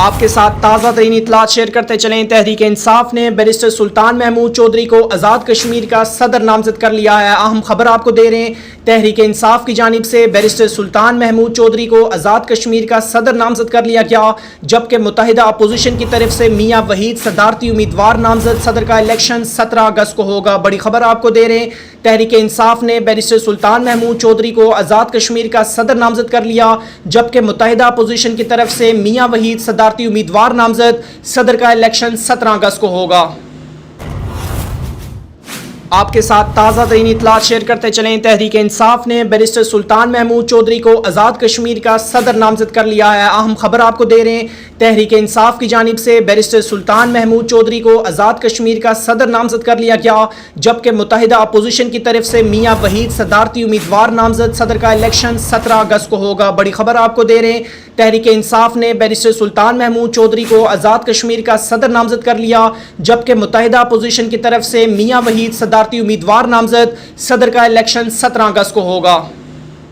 آپ کے ساتھ تازہ ترین اطلاعات شیئر کرتے چلیں۔ تحریک انصاف نے بیرسٹر سلطان محمود چودھری کو آزاد کشمیر کا صدر نامزد کر لیا ہے۔ اہم خبر آپ کو دے رہے ہیں، تحریک انصاف کی جانب سے بیرسٹر سلطان محمود چودھری کو آزاد کشمیر کا صدر نامزد کر لیا گیا، جبکہ متحدہ اپوزیشن کی طرف سے میاں وحید صدارتی امیدوار نامزد صدر کا الیکشن 17 اگست کو ہوگا۔ بڑی خبر آپ کو دے رہے ہیں، تحریک انصاف نے بیرسٹر سلطان محمود چودھری کو آزاد کشمیر کا صدر نامزد کر لیا، جبکہ متحدہ اپوزیشن کی طرف سے میاں وحید صدارتی امیدوار نامزد صدر کا الیکشن 17 اگست کو ہوگا۔ آپ کے ساتھ تازہ ترین اطلاعات شیئر کرتے چلیں۔ تحریک انصاف نے بیرسٹر سلطان محمود چودھری کو آزاد کشمیر کا صدر نامزد کر لیا ہے۔ اہم خبر آپ کو دے رہے ہیں، تحریک انصاف کی جانب سے بیرسٹر سلطان محمود چودھری کو آزاد کشمیر کا صدر نامزد کر لیا گیا، جبکہ متحدہ اپوزیشن کی طرف سے میاں وحید صدارتی امیدوار نامزد صدر کا الیکشن 17 اگست کو ہوگا۔ بڑی خبر آپ کو دے رہے ہیں، تحریک انصاف نے بیرسٹر سلطان محمود چودھری کو آزاد کشمیر کا صدر نامزد کر لیا، جبکہ متحدہ اپوزیشن کی طرف سے میاں وحید صدارتی امیدوار نامزد صدر کا الیکشن 17 اگست کو ہوگا۔